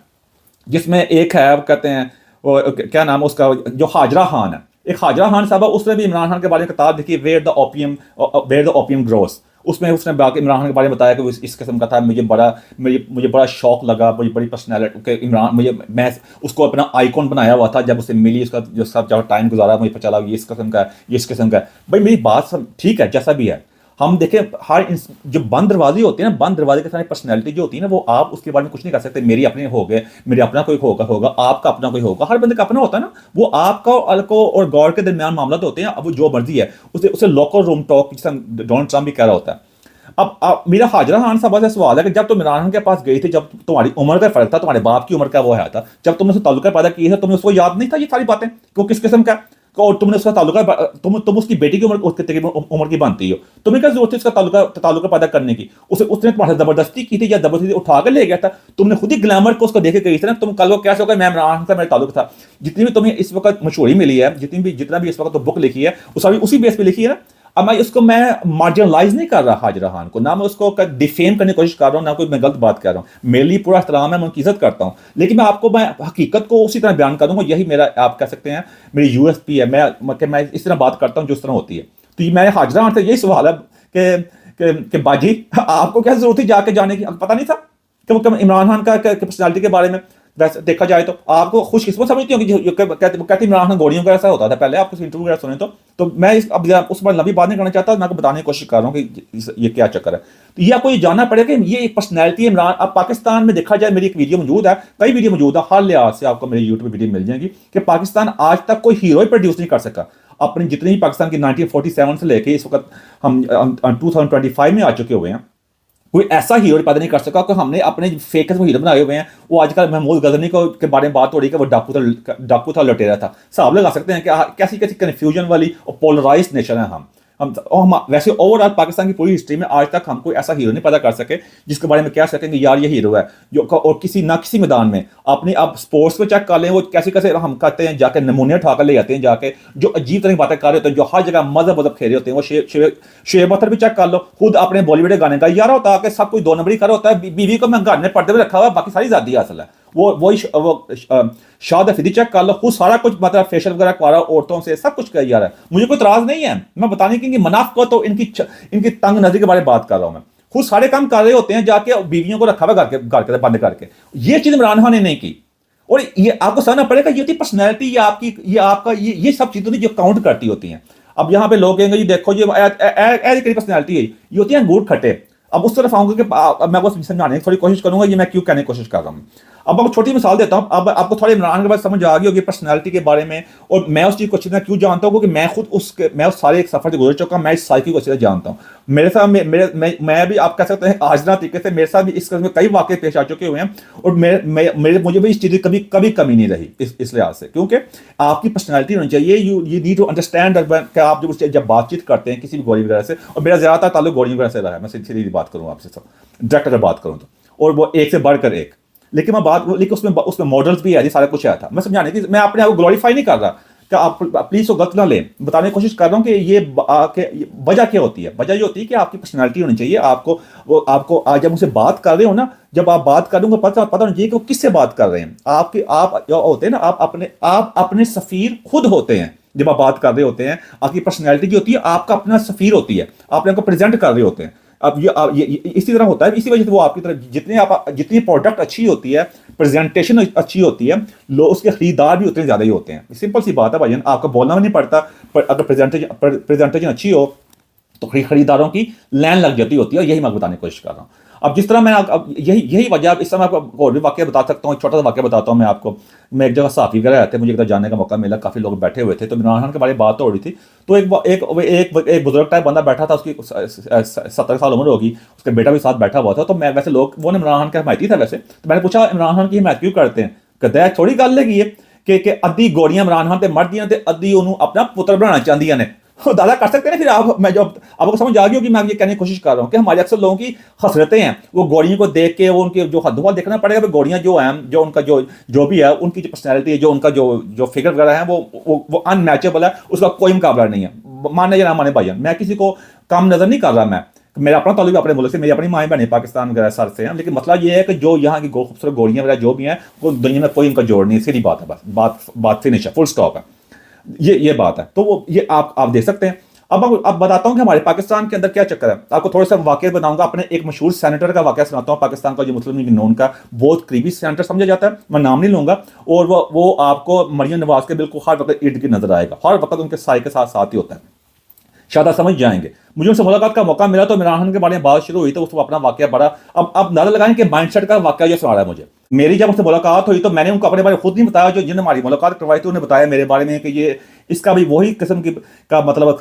जिसमें एक है, अब कहते हैं वो क्या नाम उसका, जो हाजरा खान है, एक हाजरा खान साहब, उसने भी इमरान खान के बारे में किताब लिखी, वेयर द ओपियम ग्रोस। उसमें उसने इमरान खान के बारे में बताया कि वो इस किस्म का था, मुझे बड़ा शौक लगा, मुझे बड़ी पर्सनैलिटी इमरान, मैं उसको अपना आइकॉन बनाया हुआ था। जब उसे मिली, उसका जो सब जब टाइम गुजारा, मुझे पता चला ये इस किस्म का है, ये इस किस्म का है। भाई मेरी बात सब ठीक है, जैसा भी है, हम देखें जो बंद दरवाजे होते हैं ना, बंद दरवाजे के साथ पर्सनैलिटी जो होती है ना, वो आप उसके बारे में कुछ नहीं कर सकते। मेरी अपने हो गए, मेरे अपना कोई होगा, आपका अपना कोई होगा, हर बंदे का अपना होता है ना। वो आपका अल्को और गौर के दरमियान मामला तो होते हैं। अब जो मर्जी है उसे लोकल रूम टॉक, जिससे डोनाल्ड ट्रंप भी कह रहा होता है। अब मेरा हाजरा खान साहब से सवाल है कि जब तुम इमरान खान के पास गई थी, जब तुम्हारी उम्र का फर्क था, तुम्हारे बाप की उम्र का वो है था, जब तुमने उससे ताल्लुका पैदा किया था, तुमने उसको याद नहीं था ये सारी बातें कि वो किस किस्म का, और तुमने उसका ताल्लुका, तुम उसकी बेटी की उम्र की बनती हो, तुम्हें क्या जरूरत थी उसका ताल्लुका पैदा करने की। उसने तुम्हारे जबरदस्ती की थी या जबरदस्ती उठा कर ले गया था। तुमने खुद ही ग्लैमर को उसको देखे गई थी ना, तुम कल को कैसे होगा, मैं इमरान का मेरा ताल्लुक था। जितनी भी तुम्हें इस वक्त मशहूरी मिली है, जितना भी इस वक्त तो बुक लिखी है, उसी बेस पे लिखी है ना। अब मैं मार्जिनलाइज नहीं कर रहा हाजरा खान को, ना मैं उसको डिफेम करने की कोशिश कर रहा हूँ, ना कोई मैं गलत बात कर रहा हूँ। मेरे लिए पूरा एहतराम है, मैं उनकी इज्जत करता हूँ, लेकिन मैं हकीकत को उसी तरह बयान करूँगा। यही मेरा, आप कह सकते हैं, मेरी यूएसपी है। मैं इस तरह बात करता हूँ जिस तरह होती है। तो मैं हाजरा खान से यही सवाल है कि बाजी आपको क्या जरूरत थी जाके जाने की, पता नहीं था कि इमरान खान का पर्सनैलिटी के बारे में। वैसे देखा जाए तो आपको खुशकिस्मत समझती हूँ कि कहते इमरान खान गोलियों का ऐसा होता था पहले, आपको इंटरव्यू वगैरह सुने तो मैं अब उस पर लंबी बात नहीं करना चाहता, मैं आपको बताने की कोशिश कर रहा हूँ कि ये क्या चक्कर है। तो ये आपको ये जानना पड़ेगा कि ये एक पर्सनैलिटी है इमरान। अब पाकिस्तान में देखा जाए, मेरी एक वीडियो मौजूद है, कई वीडियो मौजूद है, हर लिहाज से आपको मेरी यूट्यूब वीडियो मिल जाएगी कि पाकिस्तान आज तक कोई हीरो प्रोड्यूस नहीं कर सका। अपनी जितनी भी पाकिस्तान की 1947 से लेके इस वक्त हम 2025 में आ चुके हुए हैं, कोई ऐसा हीरो पैदा नहीं कर सका कि हमने अपने फेक हीरो बनाए हुए हैं। वो आजकल महमूद गजनी के बारे में बात हो रही है कि वो डाकू था, लुटेरा था। हिसाब लगा सकते हैं कि कैसी कैसी कन्फ्यूजन वाली और पोलराइज्ड नेशन है हम वैसे ओवरऑल पाकिस्तान की पूरी हिस्ट्री में आज तक हम कोई ऐसा हीरो नहीं पैदा कर सके जिसके बारे में कह सकेंगे यार ये हीरो है जो, और किसी मैदान में अपने आप स्पोर्ट्स को चेक कर लें, वो कैसे कैसे हम कहते हैं जाके नमूने उठाकर ले जाते हैं, जाके जो अजीब तरह की बातें कर रहे होते हैं, जो हर जगह मजहब खेल रहे होते हैं। वो शेब अख्तर भी चेक कर लो, खुद अपने बॉलीवुड गाने का यार होता है कि सब कोई 2 नंबरी कर होता है, बीवी को मैं घर में पर्दे में रखा हुआ, बाकी सारी आजादी हासिल है। वो शाद अफरीदी चेक कर लो, खुद सारा कुछ मतलब फेशियल वगैरह करवा औरतों से सब कुछ कर जा रहा है। मुझे कोई इतराज नहीं है, मैं बताने की मनाफ को तो इनकी तंग नजरी के बारे में बात कर रहा हूं मैं। खुद सारे काम कर रहे होते हैं, जाके बीवियों को रखा हुआ घर के बंद करके। ये चीज इमरान खान ने नहीं की, और ये आपको समझना पड़ेगा। ये होती पर्सनैलिटी, ये आपकी, ये आपका, ये सब चीजें जो काउंट करती होती हैं। अब यहाँ पे लोग कहेंगे जी देखो ये पर्सनैलिटी है, ये होती है अंगूर खट्टे। अब उस तरफ आऊंगा कि मैं वो समझाने की थोड़ी कोशिश करूंगा, ये मैं क्यों कहने की कोशिश कर रहा हूँ। अब आपको छोटी मिसाल देता हूँ, अब आपको थोड़ी इमरान खान के बाद समझ आ गई होगी पर्सनैलिटी के बारे में, और मैं उस चीज़ को अच्छी तरह क्यों जानता हूँ, क्योंकि मैं उस सारे एक सफ़र से गुजर चुका हूँ, मैं इस साइकिल को अच्छी तरह जानता हूँ। मेरे साथ मैं भी आप कह सकते हैं आजना तरीके से मेरे साथ भी इस किस्म के कई वाक़े पेश आ चुके हुए हैं, और मुझे भी इस चीज़ की कभी कभी कमी नहीं रही इस लिहाज से, क्योंकि आपकी पर्सनैलिटी होनी चाहिए। यू नीड टू अंडरस्टैंड कि आप जब बातचीत करते हैं किसी भी गोली वगैरह से, और मेरा ज़्यादातर ताल्लुक गोली वगैरह से रहा है, मैं सीधी बात करूँ आपसे सब डायरेक्ट अगर बात करूँ तो, और वो एक से बढ़कर एक। लेकिन उसमें मॉडल्स भी है, सारा कुछ आया था। मैं समझाने की, मैं अपने आप को ग्लोरीफाई नहीं कर रहा कि आप प्लीज को गलत ना लें, बताने की कोशिश कर रहा हूँ कि ये वजह क्या होती है। वजह ये होती है कि आपकी पर्सनैलिटी होनी चाहिए। आपको आज जब उनसे बात कर रहे हो ना, जब आप बात कर रहे हो पता होना चाहिए कि वो किससे बात कर रहे हैं। आप जो होते हैं ना, आप अपने सफीर खुद होते हैं। जब आप बात कर रहे होते हैं, आपकी पर्सनैलिटी जो होती है आपका अपना सफीर होती है, आप अपने को प्रेजेंट कर रहे होते हैं। अब ये इसी तरह होता है, इसी वजह से वो आपकी तरफ जितनी प्रोडक्ट अच्छी होती है, प्रेजेंटेशन अच्छी होती है, लोग उसके खरीदार भी उतने ज़्यादा ही होते हैं। सिंपल सी बात है भाईजान, आपको बोलना भी नहीं पड़ता, पर अगर प्रेजेंटेशन अच्छी हो तो खरीदारों की लाइन लग जाती होती है। यही मैं बताने की कोशिश कर रहा हूँ। अब जिस तरह मैं अब यही वजह, इस समय आपको और भी वाक्य बता सकता हूँ। छोटा सा वाक्य बताता हूँ मैं आपको। मैं एक जगह साफी वगैरह रहते, मुझे एक जानने का मौका मिला, काफ़ी लोग बैठे हुए थे, तो इमरान खान के बारे में बात हो रही थी। तो एक बुजुर्ग टाइप बंदा बैठा था, उसकी 70 साल उम्र होगी, उसका बेटा भी साथ बैठा हुआ था। तो मैं वैसे लोग वो इमरान खान के हमायती था वैसे, तो मैंने पूछा इमरान खान की हिमायत क्यों करते हैं? कहते हैं थोड़ी गल है कि अद्धी गोलियां इमरान खान ते मर दियां ते अद्धी उन्होंने अपना पुत्र बनाना चाहती ने। दादा कर सकते हैं फिर मैं जो आपको समझ आ गई होगी, मैं ये कहने की कोशिश कर रहा हूँ कि हमारे अक्सर लोगों की हसरतें हैं, वो गौड़ियों को देख के वो उनके जो हद देखना पड़ेगा। गौड़ियाँ जो हैं, जो उनका जो भी है, उनकी जो पर्सनैलिटी है, जो उनका जो फिगर वगैरह है, वो अनमैचेबल है, उसका कोई मुकाबला नहीं है। माने या ना माने भाईजान, मैं किसी को कम नजर नहीं कर रहा। मेरा अपना ताल्लुक अपने मुल्क से, मेरी अपनी माएँ बहनें पाकिस्तान वगैरह सर से हैं, लेकिन मसला ये है कि जो यहाँ की खूबसूरत गोलियाँ वगैरह जो भी हैं, वो दुनिया में कोई उनका जोड़ नहीं है। सीधी बात है, बस बात फिनिश है, फुल स्टॉप है। ये बात है। तो वो ये आप देख सकते हैं। अब बताता हूं कि हमारे पाकिस्तान के अंदर क्या चक्कर है। आपको थोड़ा सा वाकया बताऊंगा, अपने एक मशहूर सेनेटर का वाकया सुनाता हूं, पाकिस्तान का जो मुस्लिम लीग नून का बहुत करीबी सेनेटर समझा जाता है, मैं नाम नहीं लूंगा। और वो आपको मरियम नवाज के बिल्कुल हर वक्त इर्द गिर्द नजर आएगा, हर वक्त उनके साय के साथ ही होता है। शायद आप समझ जाएंगे। मुझे उनसे मुलाकात का मौका मिला तो इमरान खान के बारे में बात शुरू हुई, तो उसको अपना वाकया बड़ा, अब अंदाजा लगाएं कि माइंडसेट का वाकया जो सुना रहा है मुझे। मेरी जब उससे मुलाकात हुई तो मैंने उनको अपने बारे में खुद नहीं बताया, जो जिन्होंने हमारी मुलाकात करवाई थी उन्हें बताया मेरे बारे में कि ये इसका भी वही किस्म की का मतलब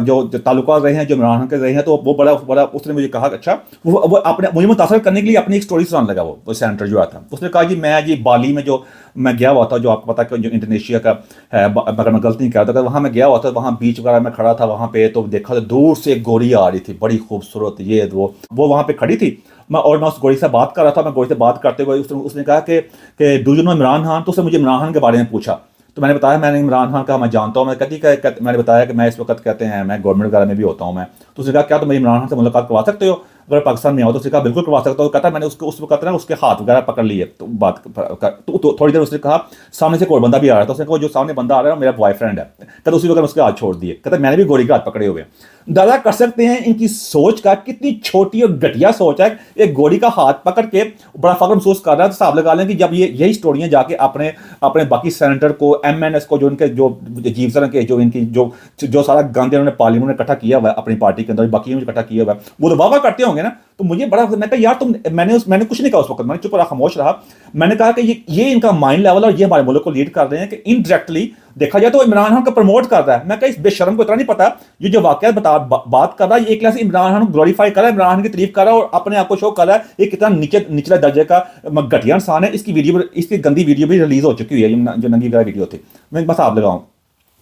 जो ताल्लुकात रहे हैं, जो इमरान खान के रहे हैं। तो वो बड़ा उसने मुझे कहा अच्छा, वो अपने मुझे मुतासर करने के लिए अपनी एक स्टोरी सुनाने लगा। वो सेनेटर जो आता, उसने कहा जी मैं जी बाली में जो मैं गया हुआ था, जो आपको पता है जो इंडोनेशिया का है, अगर मैं गलती नहीं कर रहा था, वहाँ मैं गया हुआ था, वहाँ बीच वगैरह में खड़ा था वहाँ पे, तो देखा तो दूर से एक गोरी आ रही थी, बड़ी खूबसूरत, ये वो वहाँ पे खड़ी थी। मैं उस गोरी से बात कर रहा था। मैं गोरी से बात करते हुए उसने कहा कि do you know Imran Khan. तो उसने मुझे इमरान खान के बारे में पूछा, तो मैंने बताया मैंने इमरान खान का मैं जानता हूँ। मैंने बताया कि मैं इस वक्त कहते हैं मैं गवर्नमेंट वगैरह में भी होता हूँ मैं। तो उसने कहा क्या तुम इमरान खान से मुलाकात करवा सकते हो अगर पाकिस्तान में आओ? तो उसने कहा बिल्कुल करवा सकता हूँ। कहता मैंने उस वक्त ना उसके हाथ वगैरह पकड़ लिए, तो बात तो थोड़ी देर उसने कहा सामने से कोई बंदा भी आ रहा था, उसने कहा जो सामने बंदा आ रहा है मेरा बॉयफ्रेंड है। कहता उसी वक्त उसके हाथ छोड़ दिए। कहता मैंने भी गोरी के हाथ पकड़े हुए। दादा कर सकते हैं इनकी सोच का कितनी छोटी और घटिया सोच है। एक गोरी का हाथ पकड़ के बड़ा फख्र महसूस कर रहा है। तो हिसाब लगा लें कि जब यही स्टोरियां जाके अपने बाकी सेनेटर को, MNS को, जो इनके जो अजीब तरह के जो इनकी जो सारा गंद इन्होंने पार्लियामेंट में इकट्ठा किया हुआ है अपनी पार्टी के अंदर, बाकी इकट्ठा किया हुआ है, वो तो वाह करते होंगे ना। तो मुझे बड़ा, मैं कहा यार मैंने कुछ नहीं कहा उस वक्त, मैंने चुप रहा, खामोश रहा। मैंने कहा कि ये इनका माइंड लेवल और ये हमारे मुल्क को लीड कर रहे हैं कि इनडायरेक्टली देखा जाए तो इमरान खान को प्रमोट कर रहा है। मैं कहा इस बेशरम को इतना नहीं पता, ये जो वाकया बात कर रहा है, ये एक तरह से इमरान खान को ग्लोरीफाई कर रहा है, इमरान खान की तारीफ कर रहा है और अपने आप को शो कर रहा है ये कितना निचला दर्जे का घटिया इंसान है। इसकी गंदी वीडियो भी रिलीज हो चुकी हुई है, जो नंगी वगैरह वीडियो थी। मैं बस आप लगाऊं,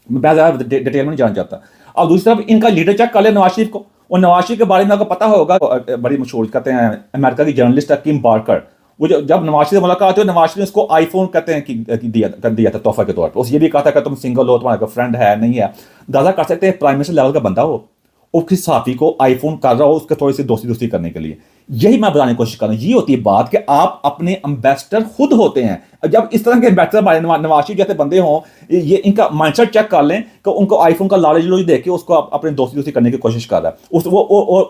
मैं ज़्यादा डिटेल में नहीं जानना चाहता। अब दूसरी तरफ इनका लीडर चेक कर ले नवाज शरीफ को, और नवाज शरीफ के बारे में आपको पता होगा, बड़ी मशहूर कहते हैं अमेरिका की जर्नलिस्ट है किम बार्कर। वो जब नवाज शरीफ से मुलाकात हुई, नवाज शरीफ ने उसको आईफोन कहते हैं कि दिया था तोहफा के तौर पर। उसे ये भी कहा था कि तुम सिंगल हो, तुम्हारा फ्रेंड है नहीं है। दादा कर सकते हैं प्राइम मिनिस्टर लेवल का बंदा हो, उसकी साथी को आईफोन कर रहा हो उसके थोड़ी सी दोस्ती करने के लिए। यही मैं बताने की कोशिश कर रहा हूँ। ये होती है बात कि आप अपने एम्बेसडर खुद होते हैं। जब इस तरह के एम्बेसडर हमारे नवाज शरीफ जैसे बंदे हों, ये इनका माइंडसेट चेक कर लें कि उनको आईफोन का लालच देख के उसको अपने दोस्ती करने की कोशिश कर रहा है।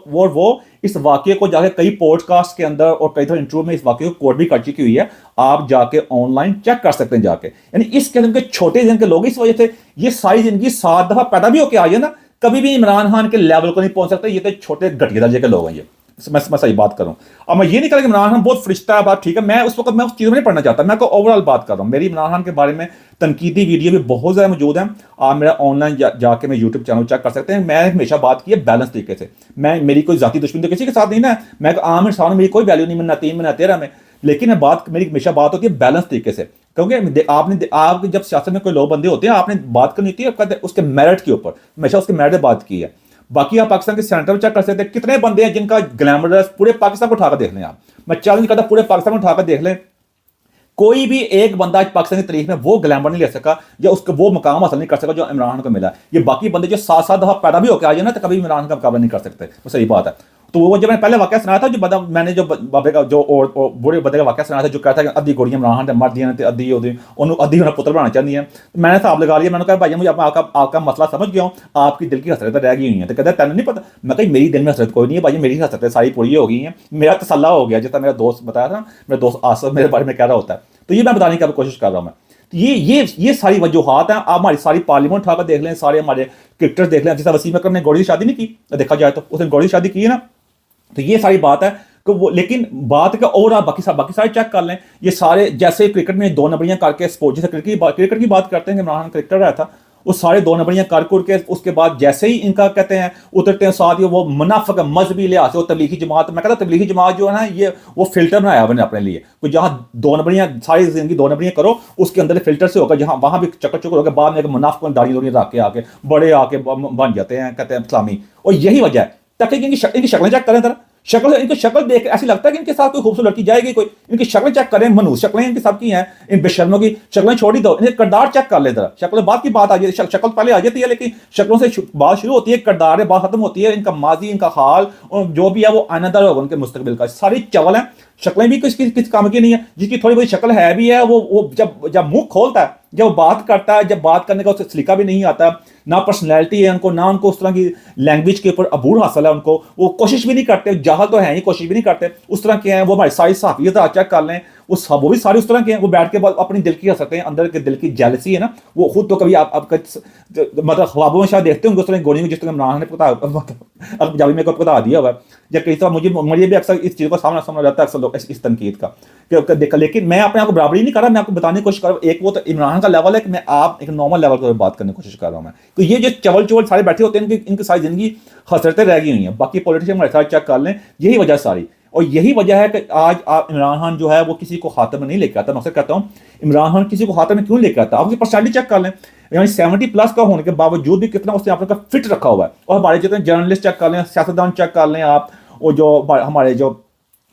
वो इस वाक्य को जाके कई पॉडकास्ट के अंदर और कई तरह इंटरव्यू में इस वाक्य को कोट भी कर चुकी हुई है। आप जाके ऑनलाइन चेक कर सकते हैं जाके। यानी इस किस्म के छोटे दिन के लोग इस वजह से ये सारी जिंदगी 7 दफा पैदा भी होकर आ जाए ना, कभी भी इमरान खान के लेवल को नहीं पहुंच सकते। ये तो छोटे घटिया दर्जे के लोग हैं ये। मैं सही बात करूं। अब मैं ये नहीं कह रहा कि इमरान खान बहुत फरिश्ता है, बात ठीक है, मैं उस वक्त मैं उस चीज़ में नहीं पढ़ना चाहता, मैं ओवरऑल बात कर रहा हूँ। मेरी इमरान खान के बारे में तनकीदी वीडियो भी बहुत ज़्यादा मौजूद है, आप मेरा ऑनलाइन जाके मैं यूट्यूब चैनल चेक कर सकते हैं। मैं हमेशा बात की है बैलेंस तरीके से, मैं मेरी कोई जाती दुश्मनी तो किसी के साथ नहीं ना, मैं आम इंसान, मेरी कोई वैल्यू नहीं, मैं ना 3 में ना 13 में, लेकिन मेरी हमेशा बात होती है बैलेंस तरीके से। क्योंकि आप जब सियासत में कोई लोग बंदे होते हैं, आपने बात करनी होती है उसके मेरिट के ऊपर, हमेशा उसके मेरिट बात की है। बाकी आप पाकिस्तान के सेंटर में चेक कर सकते हैं कितने बंदे हैं जिनका ग्लैमरस, पूरे पाकिस्तान को उठाकर देख लें आप, मैं चैलेंज करता पूरे पाकिस्तान को उठाकर देख लें, कोई भी एक बंदा आज पाकिस्तान की तारीख में वो ग्लैमर नहीं ले सका या उसको वो मुकाम हासिल नहीं कर सका जो इमरान खान को मिला। ये बाकी बंदे जो 7-7 दफा पैदा भी होकर आ जाए ना, तो कभी इमरान खान का मुकाबला नहीं कर सकते, वो सही बात है। तो वो जब मैंने पहले वाकया सुनाया था, जो बंदा मैंने जो बाबे का जो बूढ़े बंदे का वाकया सुनाया था, जो कहता है कि अद्धी गोड़ियां इमरान खान ने मर दिया ने अद्धी अद्धी उन्हें पुत्र बनाना चाहती है, तो मैंने साहब लगा लिया, मैंने कहा भाई मुझे आपका मसला समझ गया हूँ, आपकी दिल की हसरत रह गई हुई है। तो कहता है तेन नहीं पता, मैं कहीं मेरी दिल में हसरत कोई नहीं है भाई, मेरी हसरत सारी पूरी हो गई है, मेरा तसल्ला हो गया, जितना मेरा दोस्त बताया था, मेरा दोस्त आसफ मेरे बारे में कह रहा होता है। तो ये मैं बताने की कोशिश कर रहा हूँ मैं। ये सारी वजूहात हैं, आप हमारी सारी पार्लियामेंट उठाकर देख लें, सारे हमारे क्रिकेटर्स देख लें, जैसा वसीम अकरम ने गौरी की शादी नहीं की, देखा जाए तो उसने गौरी की शादी की है ना, तो ये सारी बात है कि वो, लेकिन बात का और आप बाकी सारे चेक कर लें, ये सारे जैसे क्रिकेट में 2 नंबरियां करके स्पोर्ट, जैसे क्रिकेट की बात करते हैं कि इमरान खान क्रिकेटर रहा था, वो सारे 2 नंबरियां कर के उसके बाद जैसे ही इनका कहते हैं उतरते हैं साथ ही वो मुनाफिक मजहबी लिहाज से वो तबलीगी जमात, मैं कहता तबलीगी जमात जो है ना, ये वो फिल्टर बनाया मैंने अपने लिए, तो जहाँ 2 नंबरियां सारी जिंदगी 2 नंबरियां करो, उसके अंदर फिल्टर से होगा, जहाँ वहां भी चक्कर होगा, बाद में मुनाफिक दाढ़ी रख के आके बड़े आके बन जाते हैं, कहते हैं इस्लामी। और यही वजह है, ताकि इनकी शक्लें चेक करें जरा, इनकी शक्ल देख ऐसी लगता है कि इनके साथ कोई खूबसूरत लड़की जाएगी कोई, इनकी शक्लें चेक करें, मनूस शक्लें इनकी सबकी हैं, इन बेशर्मों की शक्लें छोड़ ही दो, इन्हें किरदार चेक कर ले जरा, शक्ल बाद की बात आ जाती है, शक्ल पहले आ जाती है, लेकिन शक्लों से बात शुरू होती है, किरदार है बात खत्म होती है, इनका माजी, इनका हाल और जो भी है वो आइनादार होगा उनके मुस्तकबिल का, सारी चवल है, शक्लें भी किस काम की नहीं है। जिसकी थोड़ी बहुत शक्ल है भी है, वो जब मुंह खोलता है, जब बात करता है, जब बात करने का उसे सलीका भी नहीं आता, ना पर्सनैलिटी है उनको, ना उनको उस तरह की लैंग्वेज के ऊपर अबूर हासिल है उनको, वो कोशिश भी नहीं करते, जाहल तो है ही, कोशिश भी नहीं करते, उस तरह के हैं वो। हमारी सारी सहाफियत चेक कर लें, वो भी सारे उस तरह के हैं, वो बैठ के अपनी दिल की हसरतें, अंदर के दिल की जेलसी है ना, वो खुद तो कभी आपका मतलब ख्वाबों में शायद देखते होंगे उस तरह गोलियों को, जिस तरह इमरान ने पता पंजाबी में को बता दिया हुआ है, या कई तो मुझे भी अक्सर इस चीज़ को सामना समझ जाता है अक्सर लोग इस तनकीद का देखा, लेकिन मैं अपने आप को बराबरी नहीं कर रहा, मैं आपको बताने की कोशिश कर रहा हूँ, एक वो तो इमरान का लेवल है कि मैं आप एक नॉर्मल लेवल पर बात करने की कोशिश कर रहा हूँ मैं। तो ये जो चवल चवल सारे बैठे होते हैं, इनकी सारी जिंदगी हसरतें रह गई हुई हैं, बाकी पॉलिटिशियन हमारे साथ चेक कर लें, यही वजह सारी। और यही वजह है कि आज आप इमरान खान जो है वो किसी को हाथ में नहीं लेकर आता। मैं अक्सर कहता हूँ इमरान खान किसी को हाथ में क्यों लेकर आता, आप उसकी पर्सनैलिटी चेक कर लें, यानी 70+ का होने के बावजूद भी कितना उसने अपने का फिट रखा हुआ है। और हमारे जितने जर्नलिस्ट चेक कर लें, सियासतदान चेक कर लें आप, और जो हमारे जो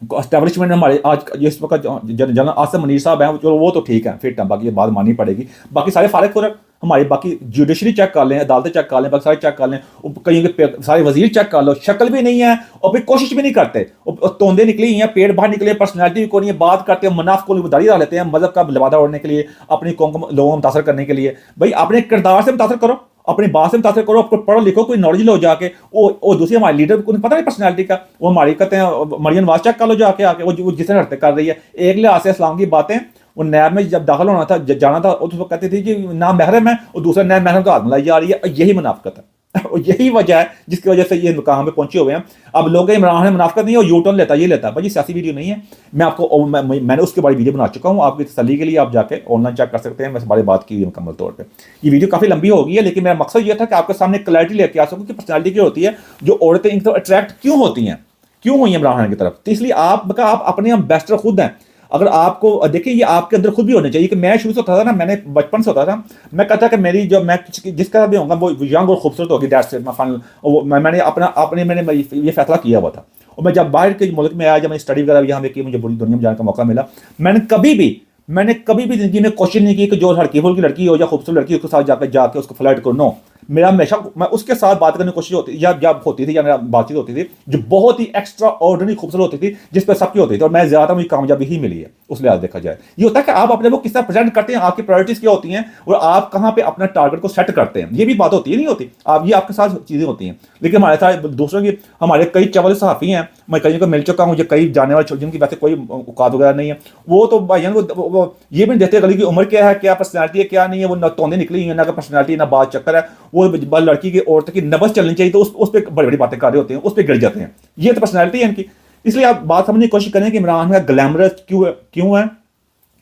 एस्टैब्लिशमेंट हमारे आज जिस वक्त जनरल आसिम मुनीर साहब हैं, जो वो तो ठीक है, फिट है, बाकी ये बात माननी पड़ेगी, बाकी सारे फारिग खुरक हमारे, बाकी जुडिशरी चेक कर लें, अदालतें चेक कर लें, बाकी सारे चेक कर लें, कहीं के सारे वजीर चेक कर लो, शक्ल भी नहीं है और फिर कोशिश भी नहीं करते, तोंदे निकली हैं, पेट बाहर निकले, पर्सनैलिटी भी कोई नहीं है, बात करते हैं मुनाफ को दाढ़ी डाल लेते हैं, मजहब का लिबादा ओढ़ने के लिए, अपनी कौम को लोगों को मुतासर करने के लिए। भाई अपने किरदार से मुतासर करो, अपनी बात से मुतासर करो, आपको पढ़ो लिखो, कोई नॉलेज लो जाके। वो दूसरी हमारे लीडर को पता नहीं पर्सनैलिटी का, वो हमारी कहते हैं मरियम नवाज चेक कर लो जाके आके, वो जिसने हरकतें कर रही है, एक लिहाज से इस्लाम की बातें, वो नैब में जब दाखिल होना था, जाना था, तो कहती थी कि ना महरम है, और दूसरा नैब महरम का हाथ मिलाई जा रही है, यही मुनाफिकत है। और यही वजह है जिसकी वजह से ये मुकाम पे पहुंचे हुए हैं। अब लोग इमरान खान मुनाफिकत नहीं है, और यू टर्न लेता, ये लेता, भाई सियासी वीडियो नहीं है, मैं आपको मैंने उसके बारे वीडियो बना चुका हूँ, आपकी तसल्ली के लिए आप जाके ऑनलाइन चेक कर सकते हैं, मैं इस बारे बात की हुई मुकम्मल तौर पर। ये वीडियो काफ़ी लंबी हो गई है, लेकिन मेरा मकसद ये था कि आपके सामने क्लैरिटी लेके आ सकूँ कि पर्सनैलिटी क्या होती है, जो औरतें इनको अट्रैक्ट क्यों होती हैं, क्यों हुई इमरान खान की तरफ। तो इसलिए आप अपने एम्बेसडर खुद हैं। अगर आपको देखिए, ये आपके अंदर खुद भी होने चाहिए कि मैं शुरू से होता था ना, मैंने बचपन से होता था, मैं कहता कि मेरी जो मैं जिसका भी होगा वो यंग और खूबसूरत होगी, दैट्स इट, मैंने ये फैसला किया हुआ था। और मैं जब बाहर के मुल्क में आया, जब मैंने स्टडी वगैरह यहाँ की, मुझे पूरी दुनिया में जाने का मौका मिला, मैंने कभी भी जिंदगी में कोशिश नहीं की कि जो हल्की फुल्की लड़की हो या खूबसूरत लड़की उसके साथ जाके उसको फ्लर्ट करो। नो, मेरा हमेशा मैं उसके साथ बात करने की कोशिश होती या होती थी, या मेरा बातचीत होती थी जो बहुत ही एक्स्ट्रा ऑर्डिनरी खूबसूरत होती थी, जिस पर सबकी होती थी, और मैं ज़्यादा मुझे कामयाबी ही मिली है उस लिहाज देखा जाए। ये होता है कि आप अपने को किस तरह प्रेजेंट करते हैं, आपकी प्रायोरिटीज़ क्या होती हैं, और आप कहाँ पे अपना टारगेट को सेट करते हैं, ये भी बात होती है, नहीं होती आप, ये आपके साथ चीज़ें होती हैं। लेकिन हमारे साथ दूसरों की, हमारे कई चवल सहाफ़ी हैं, मैं कहीं को मिल चुका हूँ, जो कई जाने वाले जिनकी वैसे कोई औकात वगैरह नहीं है, वो तो भाईजान वो ये भी नहीं देखते गली की उम्र क्या है, क्या पर्सनैलिटी है, क्या नहीं है, वो ना तोंदे निकली हैं, ना पर्सनैलिटी, ना बात चक्कर है, वो लड़की की औरत की नब्ज चलनी चाहिए तो उस पर बड़ी बड़ी बातें कर रहे होते हैं, उस पर गिर जाते हैं। ये तो पर्सनैलिटी है इनकी। इसलिए आप बात समझने की कोशिश करें कि इमरान खान ग्लैमरस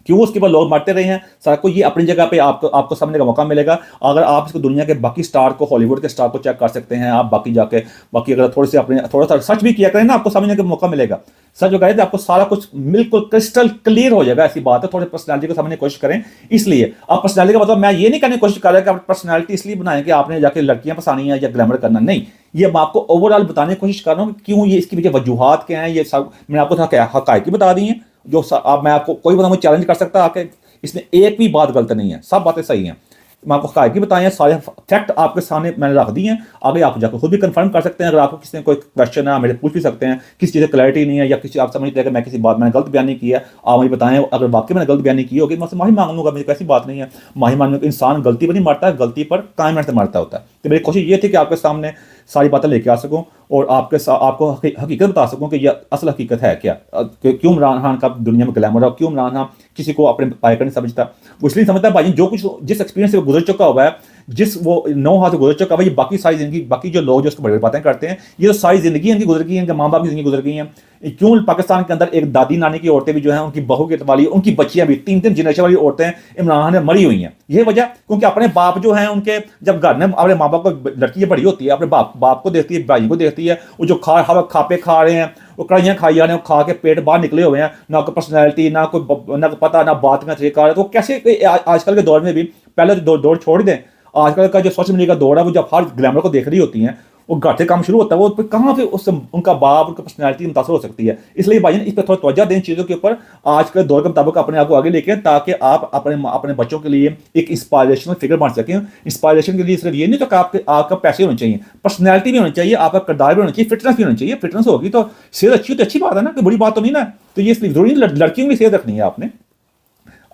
क्यों उसके ऊपर लोग मरते रहे हैं। सर को ये अपनी जगह पे आपको समझने का मौका मिलेगा। अगर आप इसको दुनिया के बाकी स्टार को, हॉलीवुड के स्टार को चेक कर सकते हैं, आप बाकी अगर थोड़ा सा सर्च भी किया करें ना, आपको समझने का मौका मिलेगा। सच जो कहे आपको सारा कुछ बिल्कुल क्रिस्टल क्लियर हो जाएगा। ऐसी बात है, थोड़ी पर्सनैलिटी को समझने की कोशिश करें। इसलिए आप पर्सनैलिटी का मतलब मैं ये नहीं करने की कोशिश कर रहा कि आप पर्सनैलिटी इसलिए बनाएं कि आपने जाके लड़कियां फंसानी है या ग्लैमर करना, नहीं। ये मैं आपको ओवरऑल बताने की कोशिश कर रहा हूँ क्यों ये इसकी वजह वजूहात क्या है। ये सब मैंने आपको हकायकी बता दी हैं, जो आप मैं आपको कोई बंदा मुझे चैलेंज कर सकता है आके, इसमें एक भी बात गलत नहीं है, सब बातें सही हैं। मैं आपको हकायकी बताए हैं, सारे फैक्ट आपके सामने मैंने रख दिए हैं। आगे आप जाकर खुद भी कंफर्म कर सकते हैं। अगर आपको किसी ने कोई क्वेश्चन है, मेरे पूछ भी सकते हैं, किसी चीज़ की क्लैरिटी नहीं है या किसी आप समझते हैं कि मैं किसी बात मैंने गलत बयान नहीं किया, आप मुझे बताएं। अगर वाकई मैंने गलत बयान नहीं की होगी, मैं माफ़ी मांग लूंगा, मुझे कैसी बात नहीं है। माफ़ी मांगने इंसान गलती पर नहीं मरता है, गलती पर कायम से मरता होता है। तो मेरी कोशिश ये थी कि आपके सामने सारी बातें लेके आ सकूं और आपको हकीकत बता सकूं कि यह असल हकीकत है क्या, क्यों इमरान खान का दुनिया में ग्लैमर है, क्यों इमरान खान किसी को अपने पाए का नहीं समझता। वो इसलिए समझता है भाई, जो कुछ जिस एक्सपीरियंस से गुजर चुका हुआ है, जिस वो 9 हाथ से गुजर चुका है, बाकी सारी जिंदगी, बाकी जो लोग जो उसको बड़ी बड़ी बातें करते हैं, ये तो सारी जिंदगी इनकी गुजर गई है, इनके माँ बाप की जिंदगी गुजर गई है। क्यों पाकिस्तान के अंदर एक दादी नानी की औरतें भी जो हैं, उनकी बहू के वाली, उनकी बच्चियां भी 3-3 जनरेशन वाली औरतें इमरान खान में मरी हुई हैं। ये वजह क्योंकि अपने बाप जो हैं उनके, जब घर में अपने माँ बाप को लड़की बड़ी होती है, अपने बाप को देखती है, भाई को देखती है, वो जो खापे खा रहे हैं, वो कड़ाइयाँ खाई जा रहे हैं, खा के पेट बाहर निकले हुए हैं, ना कोई पर्सनैलिटी, ना कोई पता, ना बात का तरीका। तो कैसे आजकल के दौर में भी, पहले तो दौर छोड़ दें, आजकल का जो सोशल मीडिया का दौर है, वो जब हर ग्लैमर को देख रही होती हैं, वो घर से काम शुरू होता है, वो कहाँ पे उससे उनका बाप, उनका पर्सनैलिटी मुतासर हो सकती है। इसलिए भाईजान इस पर थोड़ा तवज्जो दें चीज़ों के ऊपर, आज के दौर के मुताबिक अपने आप को आगे लेके, ताकि आप अपने बच्चों के लिए एक इंस्पायरेशनल फिगर बन सकें। इंस्पायरेशन के लिए सिर्फ ये नहीं तो कि आपका पैसे होने चाहिए, पर्सनैलिटी भी होनी चाहिए, आपका किरदार भी होना चाहिए, फिटनेस भी होनी चाहिए। फिटनेस होगी तो सेहत अच्छी, तो अच्छी बात है ना, कोई बुरी बात तो नहीं ना। तो ये जरूरी लड़कियों की सेहत रखनी है आपने,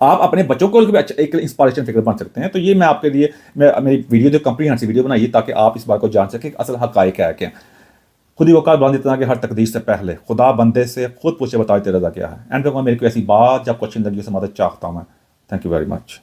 आप अपने बच्चों को भी एक इंस्पायरेशन फिगर बन सकते हैं। तो ये मैं आपके लिए मेरी वीडियो जो कंप्रीहेंसिव वीडियो बनाई ताकि आप इस बात को जान सकें कि असल हक़ाइक़ क्या है। क्या खुद ही वक़ात बांध देता कि हर तकदीर से पहले खुदा बंदे से खुद पूछे, बताओ तेरा रज़ा क्या है। एंड पे मेरी कोई ऐसी बात जब कुछ ज़िंदगी से मदद चाहता हूँ मैं। Thank you very much.